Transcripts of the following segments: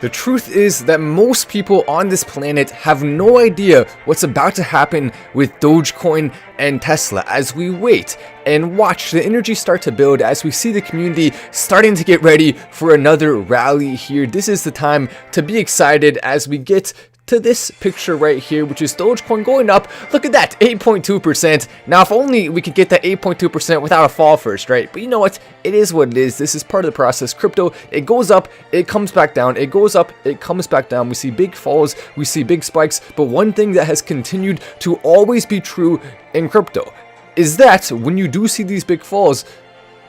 The truth is that most people on this planet have no idea what's about to happen with Dogecoin and Tesla as we wait and watch the energy start to build, as we see the community starting to get ready for another rally here. This is the time to be excited as we get to this picture right here, which is Dogecoin going up. Look at that, 8.2%. Now, if only we could get that 8.2% without a fall first, right? But you know what? It is what it is. This is part of the process. Crypto, it goes up, it comes back down. It goes up, it comes back down. We see big falls, we see big spikes. But one thing that has continued to always be true in crypto is that when you do see these big falls,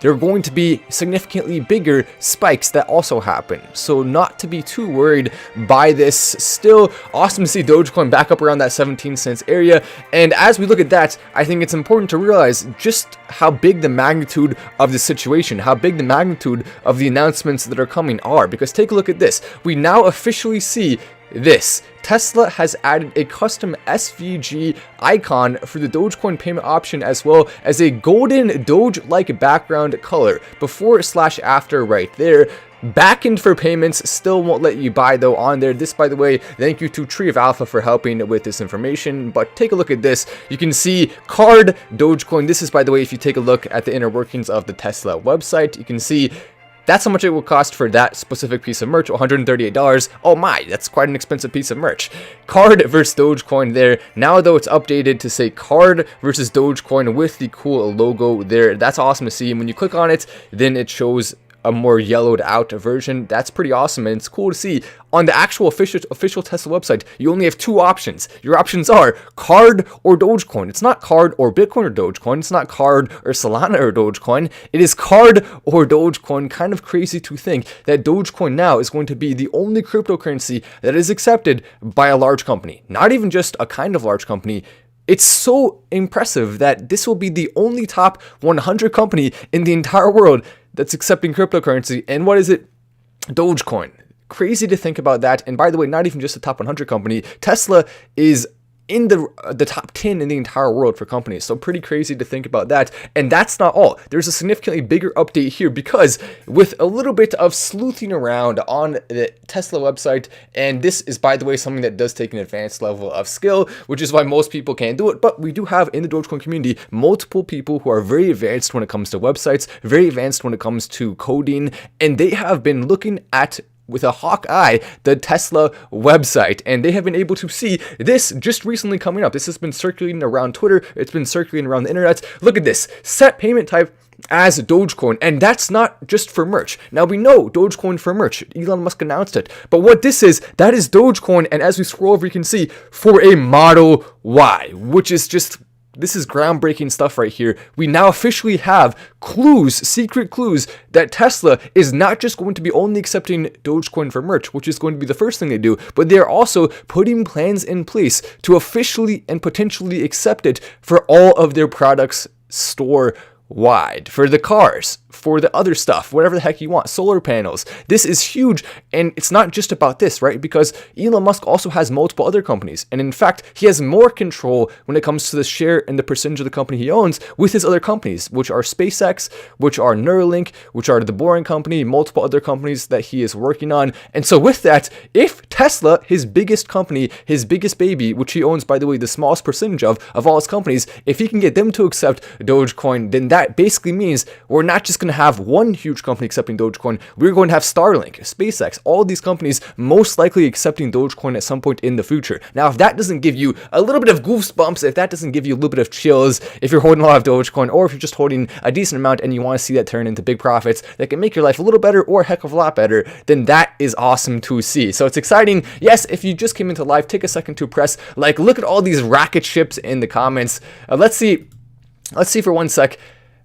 there are going to be significantly bigger spikes that also happen. So not to be too worried by this. Still awesome to see Dogecoin back up around that 17 cents area. And as we look at that, I think it's important to realize just how big the magnitude of the situation, how big the magnitude of the announcements that are coming are. Because take a look at this. We now officially see this. Tesla has added a custom SVG icon for the Dogecoin payment option, as well as a golden Doge-like background color before/after right there. Backend for payments still won't let you buy though on there. This, by the way, thank you to Tree of Alpha for helping with this information. But take a look at this. You can see card Dogecoin. This is, by the way, if you take a look at the inner workings of the Tesla website, you can see that's how much it will cost for that specific piece of merch, $138. Oh my, that's quite an expensive piece of merch. Card versus Dogecoin there. Now though, it's updated to say card versus Dogecoin with the cool logo there. That's awesome to see. And when you click on it, then it shows a more yellowed out version. That's pretty awesome, and it's cool to see. On the actual official Tesla website, you only have two options. Your options are card or Dogecoin. It's not card or Bitcoin or Dogecoin. It's not card or Solana or Dogecoin. It is card or Dogecoin. Kind of crazy to think that Dogecoin now is going to be the only cryptocurrency that is accepted by a large company. Not even just a kind of large company. It's so impressive that this will be the only top 100 company in the entire world that's accepting cryptocurrency. And what is it? Dogecoin. Crazy to think about that. And by the way, not even just a top 100 company. Tesla is in the top 10 in the entire world for companies. So pretty crazy to think about that. And that's not all. There's a significantly bigger update here, because with a little bit of sleuthing around on the Tesla website, and this is, by the way, something that does take an advanced level of skill, which is why most people can't do it. But we do have in the Dogecoin community multiple people who are very advanced when it comes to websites, very advanced when it comes to coding, and they have been looking at with a hawk eye the Tesla website, and they have been able to see this just recently coming up. This has been circulating around Twitter. It's been circulating around the internet. Look at this. Set payment type as Dogecoin, and that's not just for merch. Now, we know Dogecoin for merch. Elon Musk announced it. But what this is, that is Dogecoin, and as we scroll over, you can see for a Model Y, which is just, this is groundbreaking stuff right here. We now officially have clues, secret clues, that Tesla is not just going to be only accepting Dogecoin for merch, which is going to be the first thing they do, but they're also putting plans in place to officially and potentially accept it for all of their products store-wide, for the cars, for the other stuff, whatever the heck you want, solar panels. This is huge, and it's not just about this, right? Because Elon Musk also has multiple other companies, and in fact, he has more control when it comes to the share and the percentage of the company he owns with his other companies, which are SpaceX, which are Neuralink, which are the Boring Company, multiple other companies that he is working on. And so with that, if Tesla, his biggest company, his biggest baby, which he owns, by the way, the smallest percentage of all his companies, if he can get them to accept Dogecoin, then that basically means we're not just going to have one huge company accepting Dogecoin. We're going to have Starlink, SpaceX, all these companies most likely accepting Dogecoin at some point in the future. Now, if that doesn't give you a little bit of goosebumps, if that doesn't give you a little bit of chills, if you're holding a lot of Dogecoin, or if you're just holding a decent amount and you want to see that turn into big profits that can make your life a little better or a heck of a lot better, then that is awesome to see. So it's exciting. Yes, if you just came into live, take a second to press like. Look at all these rocket ships in the comments. Let's see for one sec.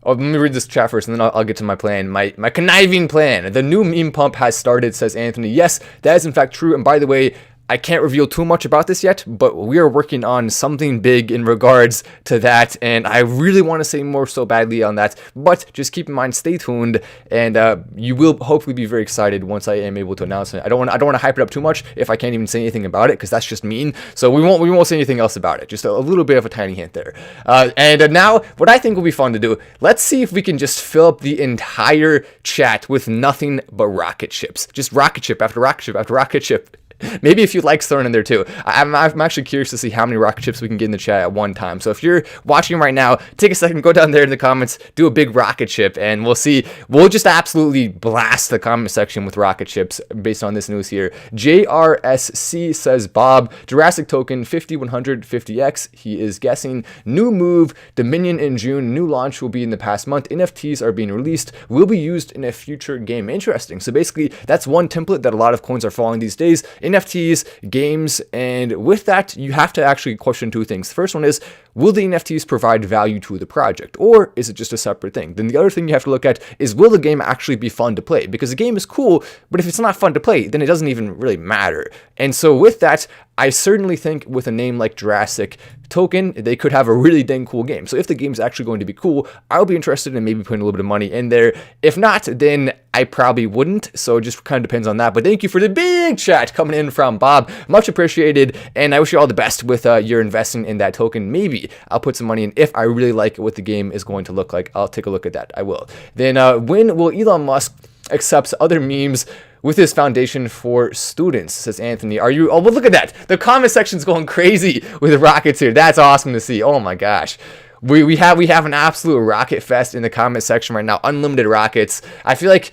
Oh, let me read this chat first, and then I'll get to my plan. My conniving plan. The new meme pump has started, says Anthony. Yes, that is in fact true. And by the way, I can't reveal too much about this yet, but we are working on something big in regards to that, and I really want to say more so badly on that, but just keep in mind, stay tuned, and you will hopefully be very excited once I am able to announce it. I don't want to hype it up too much if I can't even say anything about it, because that's just mean. So we won't say anything else about it. Just a little bit of a tiny hint there. And now, what I think will be fun to do, let's see if we can just fill up the entire chat with nothing but rocket ships. Just rocket ship after rocket ship after rocket ship. Maybe a few likes thrown in there too. I'm actually curious to see how many rocket ships we can get in the chat at one time. So if you're watching right now, take a second, go down there in the comments, do a big rocket ship, and we'll see. We'll just absolutely blast the comment section with rocket ships based on this news here. JRSC says, Bob, Jurassic token 5150X. He is guessing. New move, Dominion in June. New launch will be in the past month. NFTs are being released. Will be used in a future game. Interesting. So basically, that's one template that a lot of coins are following these days. NFTs, games, and with that, you have to actually question two things. The first one is, will the NFTs provide value to the project, or is it just a separate thing? Then the other thing you have to look at is, will the game actually be fun to play? Because the game is cool, but if it's not fun to play, then it doesn't even really matter. And so with that, I certainly think with a name like Jurassic Token, they could have a really dang cool game. So if the game's actually going to be cool, I'll be interested in maybe putting a little bit of money in there. If not, then I probably wouldn't. So it just kind of depends on that. But thank you for the big chat coming in from Bob. Much appreciated. And I wish you all the best with your investing in that token. Maybe I'll put some money in if I really like what the game is going to look like. I'll take a look at that. I will. Then when will Elon Musk accept other memes with his foundation for students, says Anthony. Are you? Oh, well, look at that. The comment section's going crazy with the rockets here. That's awesome to see. Oh my gosh. We have an absolute rocket fest in the comment section right now. Unlimited rockets. I feel like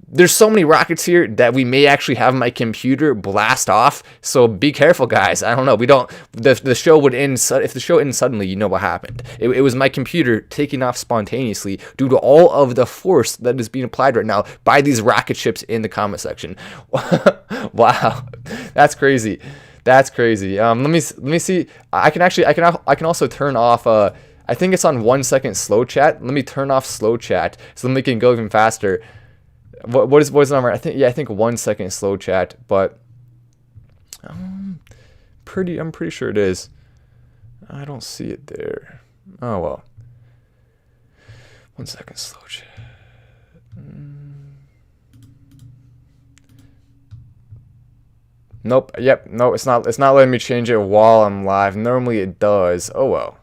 there's so many rockets here that we may actually have my computer blast off. So be careful, guys. I don't know. The show would end. If the show ends suddenly, you know what happened. It was my computer taking off spontaneously due to all of the force that is being applied right now by these rocket ships in the comment section. Wow, that's crazy. That's crazy. Let me see. I can also turn off. I think it's on 1 second slow chat. Let me turn off slow chat so then we can go even faster. What is the number? I think 1 second slow chat, but I'm pretty sure it is. I don't see it there. Oh well. 1 second slow chat. Nope. Yep. No, it's not letting me change it while I'm live. Normally it does. Oh well.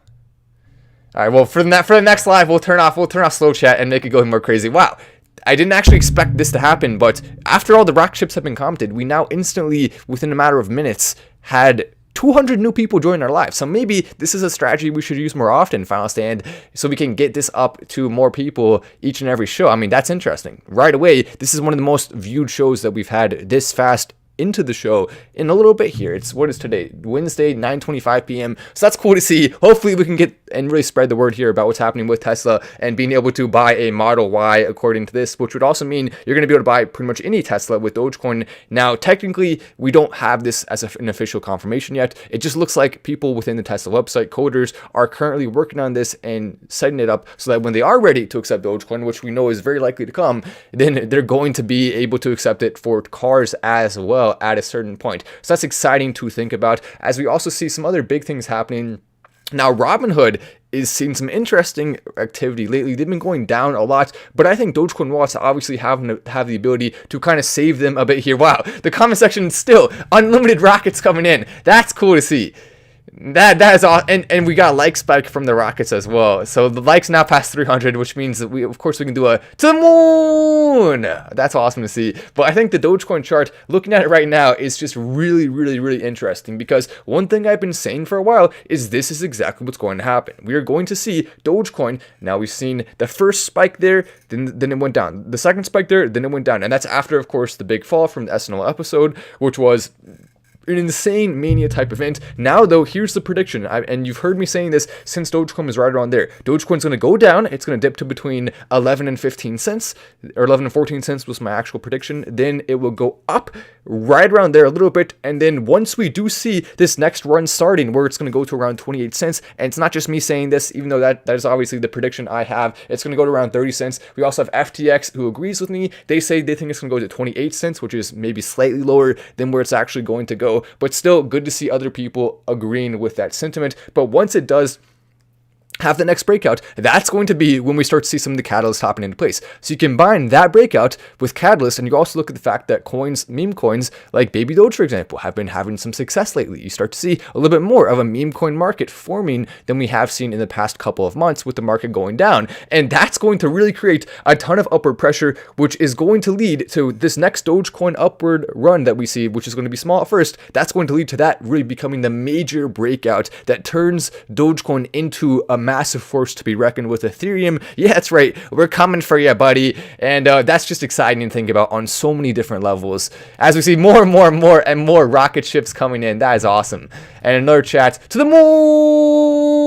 All right. Well, for the next live, we'll turn off slow chat and make it go more crazy. Wow. I didn't actually expect this to happen, but after all the rocket ships have been commented, we now instantly, within a matter of minutes, had 200 new people join our live. So maybe this is a strategy we should use more often, Final Stand, so we can get this up to more people each and every show. I mean, that's interesting. Right away, this is one of the most viewed shows that we've had this fast into the show in a little bit here. What is today? Wednesday, 9:25 p.m. So that's cool to see. Hopefully we can get and really spread the word here about what's happening with Tesla and being able to buy a Model Y according to this, which would also mean you're going to be able to buy pretty much any Tesla with Dogecoin. Now, technically, we don't have this as an official confirmation yet. It just looks like people within the Tesla website, coders, are currently working on this and setting it up so that when they are ready to accept Dogecoin, which we know is very likely to come, then they're going to be able to accept it for cars as well at a certain point. So that's exciting to think about, as we also see some other big things happening. Now, Robinhood is seeing some interesting activity lately. They've been going down a lot, but I think Dogecoin wallets obviously have the ability to kind of save them a bit here. Wow, the comment section still unlimited rockets coming in. That's cool to see. That is awesome. And we got a like spike from the rockets as well. So the likes now past 300, which means that we can do a to the moon. That's awesome to see. But I think the Dogecoin chart, looking at it right now, is just really, really, really interesting, because one thing I've been saying for a while is this is exactly what's going to happen. We are going to see Dogecoin. Now we've seen the first spike there, then it went down. The second spike there, then it went down. And that's after, of course, the big fall from the SNL episode, which was an insane mania type event. Now though, here's the prediction, and you've heard me saying this since Dogecoin is right around there. Dogecoin's going to go down. It's going to dip to between 11 and 15 cents, or 11 and 14 cents was my actual prediction. Then it will go up right around there a little bit, and then once we do see this next run starting where it's going to go to around 28 cents, and it's not just me saying this, even though that is obviously the prediction I have, it's going to go to around 30 cents. We also have FTX who agrees with me. They say they think it's going to go to 28 cents, which is maybe slightly lower than where it's actually going to go, but still good to see other people agreeing with that sentiment. But once it does have the next breakout, that's going to be when we start to see some of the catalysts hopping into place. So you combine that breakout with catalysts, and you also look at the fact that coins, meme coins like Baby Doge, for example, have been having some success lately. You start to see a little bit more of a meme coin market forming than we have seen in the past couple of months with the market going down. And that's going to really create a ton of upward pressure, which is going to lead to this next Dogecoin upward run that we see, which is going to be small at first. That's going to lead to that really becoming the major breakout that turns Dogecoin into a massive force to be reckoned with. Ethereum, yeah, that's right, we're coming for you, buddy. And that's just exciting to think about on so many different levels as we see more and more and more and more rocket ships coming in. That is awesome. And another chat, to the moon,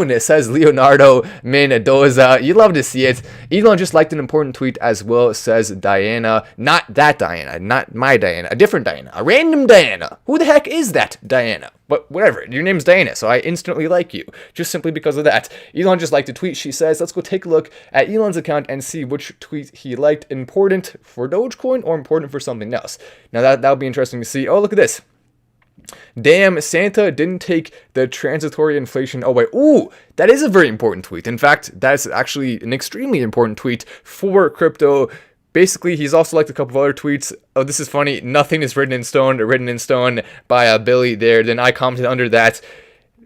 it says Leonardo Mendoza. You love to see it. Elon just liked an important tweet as well, says Diana. Not that Diana, not my Diana, a different Diana, a random Diana. Who the heck is that Diana? But whatever, your name's Diana, so I instantly like you, just simply because of that. Elon just liked a tweet. She says, let's go take a look at Elon's account and see which tweet he liked. Important for Dogecoin or important for something else? Now that'll be interesting to see. Oh, look at this. Damn, Santa didn't take the transitory inflation away. Ooh, that is a very important tweet. In fact, that's actually an extremely important tweet for crypto. Basically, he's also liked a couple of other tweets. Oh, this is funny. Nothing is written in stone by Billy there. Then I commented under that,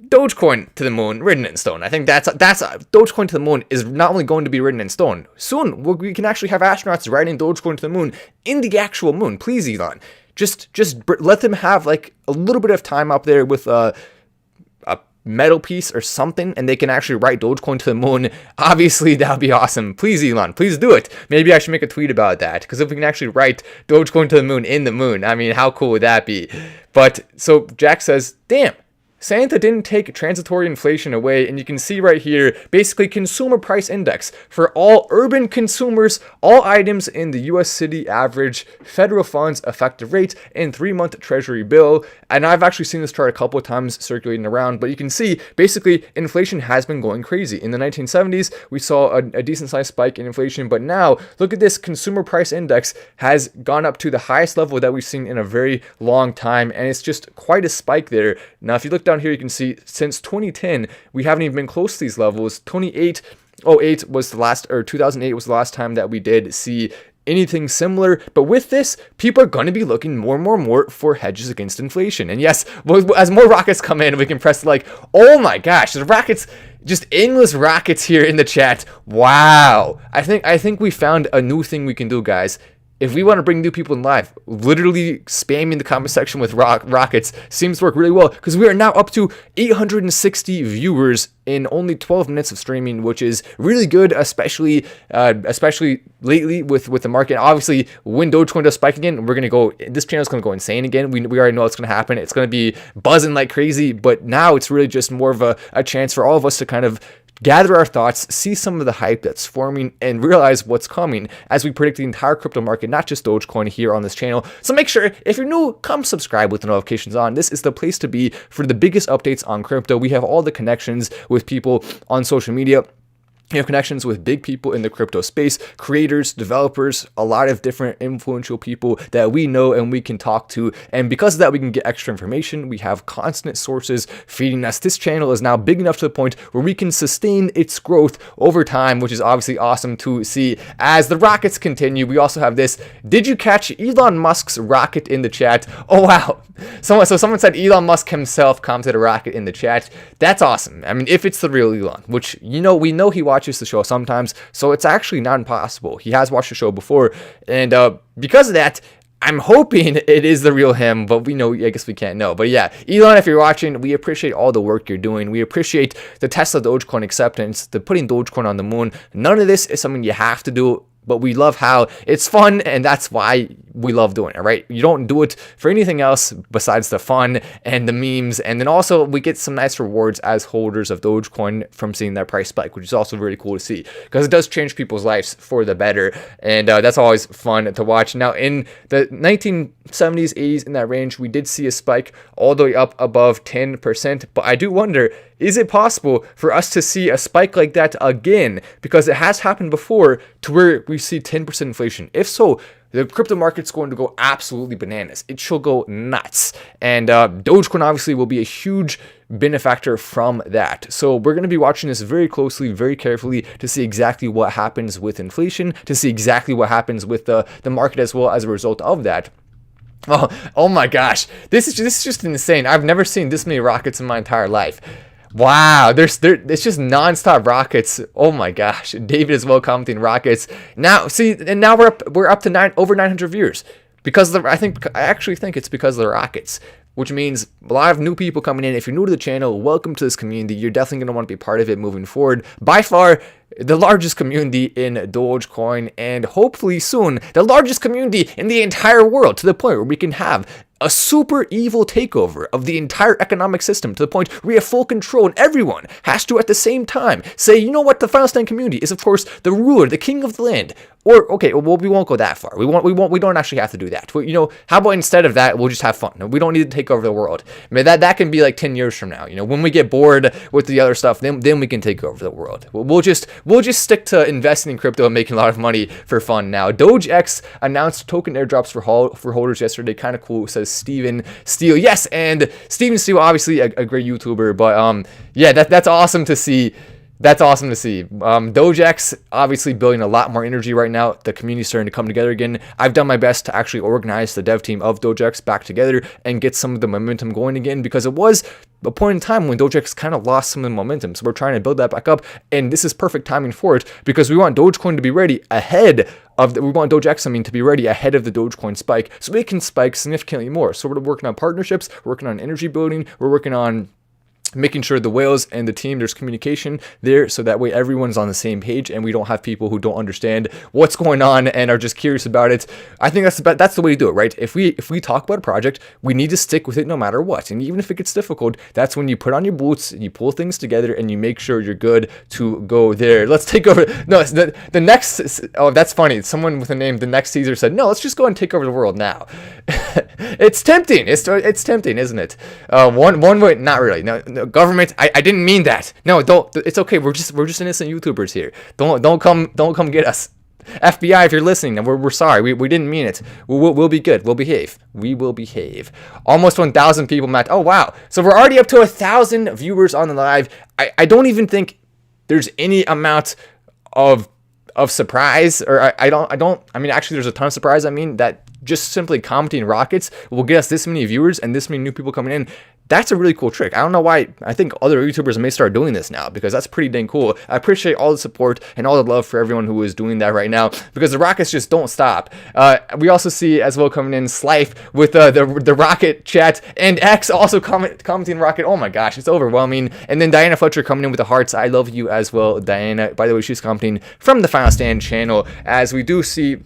Dogecoin to the moon, written in stone. I think that's Dogecoin to the moon is not only going to be written in stone. Soon, we can actually have astronauts writing Dogecoin to the moon in the actual moon. Please, Elon. Just let them have like a little bit of time up there with a metal piece or something, and they can actually write Dogecoin to the moon. Obviously, that would be awesome. Please, Elon, please do it. Maybe I should make a tweet about that, because if we can actually write Dogecoin to the moon in the moon, I mean, how cool would that be? But so Jack says, damn, Santa didn't take transitory inflation away, and you can see right here, basically consumer price index for all urban consumers, all items in the US city average, federal funds effective rate, and 3-month treasury bill. And I've actually seen this chart a couple of times circulating around, but you can see basically inflation has been going crazy. In the 1970s, we saw a decent sized spike in inflation, but now look at this, consumer price index has gone up to the highest level that we've seen in a very long time, and it's just quite a spike there. Now, if you look down here, you can see since 2010 we haven't even been close to these levels. 2008 was the last, or 2008 was the last time that we did see anything similar. But with this, people are going to be looking more and more for hedges against inflation. And yes, as more rockets come in, we can press like, oh my gosh, the rockets, just endless rockets here in the chat. Wow, I think we found a new thing we can do, guys. If we want to bring new people in live, literally spamming the comment section with rockets seems to work really well, because we are now up to 860 viewers in only 12 minutes of streaming, which is really good, especially lately with the market. Obviously, when Dogecoin does spike again, this channel is going to go insane again. We already know it's going to happen. It's going to be buzzing like crazy, but now it's really just more of a chance for all of us to kind of gather our thoughts, see some of the hype that's forming, and realize what's coming as we predict the entire crypto market, not just Dogecoin, here on this channel. So make sure, if you're new, come subscribe with the notifications on. This is the place to be for the biggest updates on crypto. We have all the connections with people on social media. You have connections with big people in the crypto space, creators, developers, a lot of different influential people that we know and we can talk to. And because of that, we can get extra information. We have constant sources feeding us. This channel is now big enough to the point where we can sustain its growth over time, which is obviously awesome to see. As the rockets continue, we also have this. Did you catch Elon Musk's rocket in the chat? Oh, wow. Someone said Elon Musk himself commented a rocket in the chat. That's awesome. I mean, if it's the real Elon, which, we know he watches the show sometimes, so it's actually not impossible. He has watched the show before, and because of that, I'm hoping it is the real him, but I guess we can't know. But yeah, Elon, if you're watching, we appreciate all the work you're doing. We appreciate the Tesla Dogecoin acceptance, the putting Dogecoin on the moon. None of this is something you have to do. but we love how it's fun, and that's why we love doing it, right? You don't do it for anything else besides the fun and the memes, and then also we get some nice rewards as holders of Dogecoin from seeing that price spike, which is also really cool to see because it does change people's lives for the better, and that's always fun to watch. Now, in the 1970s, 80s, in that range, we did see a spike all the way up above 10%, but I do wonder, is it possible for us to see a spike like that again? Because it has happened before to where we see 10% inflation. If so, the crypto market's going to go absolutely bananas. It shall go nuts. And Dogecoin obviously will be a huge benefactor from that. So we're going to be watching this very closely, very carefully to see exactly what happens with inflation, to see exactly what happens with the market as well as a result of that. Oh my gosh. This is just insane. I've never seen this many rockets in my entire life. Wow, it's just non-stop rockets. Oh my gosh, David is well commenting rockets. Now, see, and now we're up to over 900 viewers because I actually think it's because of the rockets, which means a lot of new people coming in. If you're new to the channel, welcome to this community. You're definitely going to want to be part of it moving forward. By far, the largest community in Dogecoin, and hopefully soon, the largest community in the entire world, to the point where we can have a super evil takeover of the entire economic system, to the point where we have full control, and everyone has to at the same time say, you know what, the final stand community is of course the ruler, the king of the land. Or okay, well, we won't go that far. We don't actually have to do that. You know, how about instead of that, we'll just have fun. We don't need to take over the world. I mean, that can be like 10 years from now. You know, when we get bored with the other stuff, then we can take over the world. We'll just stick to investing in crypto and making a lot of money for fun now. Dogex announced token airdrops for holders yesterday. Kind of cool. It says Steven Steele. Yes, and Steven Steele, obviously a great YouTuber, but yeah, that's awesome to see. That's awesome to see. Dogex obviously building a lot more energy right now. The community's starting to come together again. I've done my best to actually organize the dev team of Dogex back together and get some of the momentum going again, because it was a point in time when Dogex kind of lost some of the momentum. So we're trying to build that back up, and this is perfect timing for it because we want Dogecoin to be ready ahead of we want Dogex, to be ready ahead of the Dogecoin spike, so it can spike significantly more. So we're working on partnerships, we're working on energy building, we're working on making sure the whales and the team, there's communication there, so that way everyone's on the same page and we don't have people who don't understand what's going on and are just curious about it. I think that's the way to do it, right? If we talk about a project, we need to stick with it no matter what. And even if it gets difficult, that's when you put on your boots and you pull things together and you make sure you're good to go there. Let's take over. No, the next. Oh, that's funny. Someone with a name, the next Caesar, said, no, let's just go and take over the world now. It's tempting. It's tempting, isn't it? One way, not really. No, government. I didn't mean that. No, don't. It's okay. We're just innocent YouTubers here. Don't come get us. FBI, if you're listening, we're sorry. We didn't mean it. We'll be good. We'll behave. We will behave. Almost 1,000 people, Matt. Oh wow. So we're already up to 1,000 viewers on the live. I don't even think there's any amount of surprise, or I mean, actually there's a ton of surprise. That just simply commenting rockets will get us this many viewers and this many new people coming in. That's a really cool trick. I don't know why. I think other YouTubers may start doing this now, because that's pretty dang cool. I appreciate all the support and all the love for everyone who is doing that right now, because the rockets just don't stop. We also see as well coming in Slife with the rocket chat, and X also commenting rocket. Oh my gosh, it's overwhelming. And then Diana Fletcher coming in with the hearts. I love you as well, Diana. By the way, she's commenting from the Final Stand channel, as we do see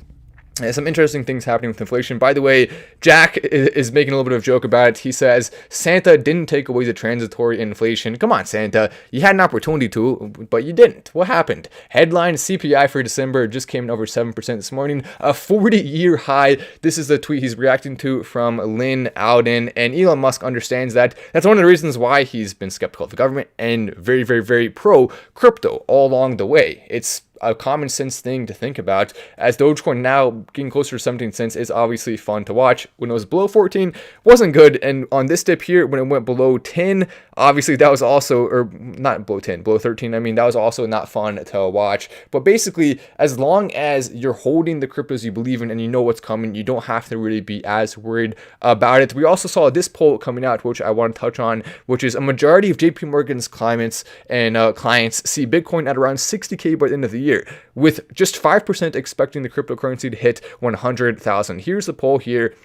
some interesting things happening with inflation. By the way, Jack is making a little bit of a joke about it. He says, Santa didn't take away the transitory inflation. Come on, Santa. You had an opportunity to, but you didn't. What happened? Headline CPI for December just came in over 7% this morning, a 40-year high. This is the tweet he's reacting to from Lynn Alden, and Elon Musk understands that. That's one of the reasons why he's been skeptical of the government and very, very, very pro-crypto all along the way. It's a common sense thing to think about, as Dogecoin now getting closer to 17 cents is obviously fun to watch. When it was below 14, wasn't good, and on this dip here, when it went below 10, obviously that was also, or not below 10, below 13, that was also not fun to watch. But basically, as long as you're holding the cryptos you believe in and you know what's coming, you don't have to really be as worried about it. We also saw this poll coming out, which I want to touch on, which is a majority of JP Morgan's clients see Bitcoin at around 60K by the end of the year. year, with just 5% expecting the cryptocurrency to hit 100,000. Here's the poll here.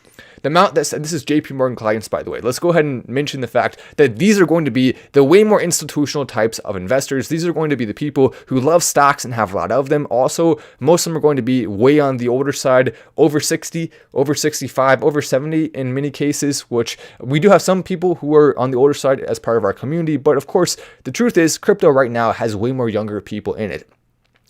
The amount that said, this is JP Morgan clients, by the way. Let's go ahead and mention the fact that these are going to be the way more institutional types of investors. These are going to be the people who love stocks and have a lot of them. Also, most of them are going to be way on the older side, over 60, over 65, over 70 in many cases, which we do have some people who are on the older side as part of our community. But of course, the truth is crypto right now has way more younger people in it.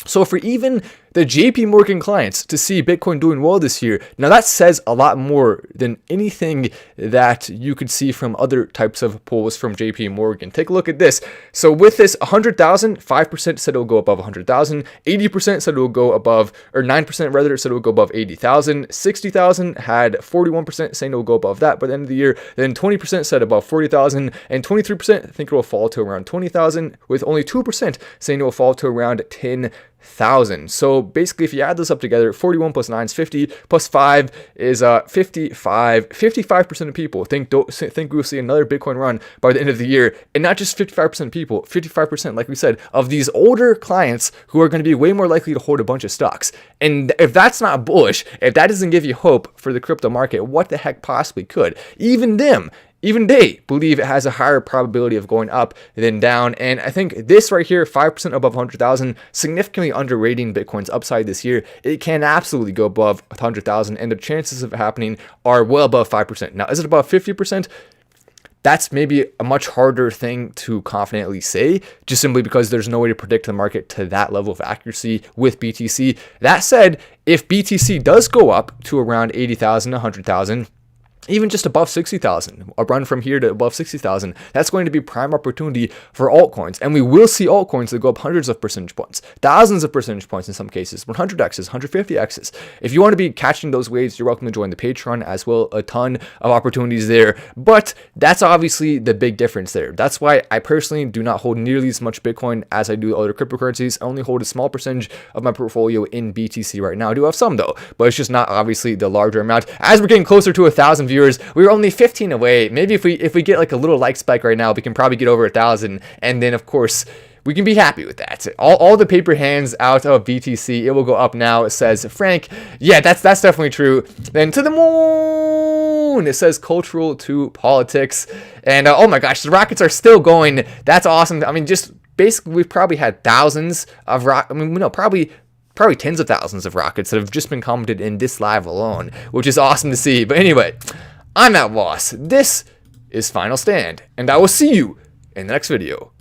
So for even the JP Morgan clients to see Bitcoin doing well this year, now that says a lot more than anything that you could see from other types of polls from JP Morgan. Take a look at this. So with this 100,000, 5% said it will go above 100,000, 80% said it will go above, or 9% rather said it will go above 80,000, 60,000 had 41% saying it will go above that by the end of the year, then 20% said above 40,000, and 23% think it will fall to around 20,000, with only 2% saying it will fall to around 10,000. So basically, if you add this up together, 41 plus 9 is 50, plus 5 is 55. 55% of people think we'll see another Bitcoin run by the end of the year. And not just 55% of people, 55%, like we said, of these older clients who are going to be way more likely to hold a bunch of stocks. And if that's not bullish, if that doesn't give you hope for the crypto market, what the heck possibly could? Even they believe it has a higher probability of going up than down. And I think this right here, 5% above 100,000, significantly underrating Bitcoin's upside this year. It can absolutely go above 100,000, and the chances of it happening are well above 5%. Now, is it above 50%? That's maybe a much harder thing to confidently say, just simply because there's no way to predict the market to that level of accuracy with BTC. That said, if BTC does go up to around 80,000, 100,000, even just above 60,000, a run from here to above 60,000, that's going to be prime opportunity for altcoins. And we will see altcoins that go up hundreds of percentage points, thousands of percentage points in some cases, 100x's, 150x's. If you want to be catching those waves, you're welcome to join the Patreon as well. A ton of opportunities there. But that's obviously the big difference there. That's why I personally do not hold nearly as much Bitcoin as I do other cryptocurrencies. I only hold a small percentage of my portfolio in BTC right now. I do have some though, but it's just not obviously the larger amount. As we're getting closer to 1,000 viewers, we were only 15 away. Maybe if we get like a little like spike right now, we can probably get over 1,000, and then of course we can be happy with that. All the paper hands out of BTC, it will go up now. It says Frank, yeah, that's definitely true. Then to the moon, it says cultural to politics, and oh my gosh, the rockets are still going. That's awesome. I mean, just basically we've probably had thousands of probably tens of thousands of rockets that have just been commented in this live alone, which is awesome to see. But anyway, I'm at Wallace. This is Final Stand, and I will see you in the next video.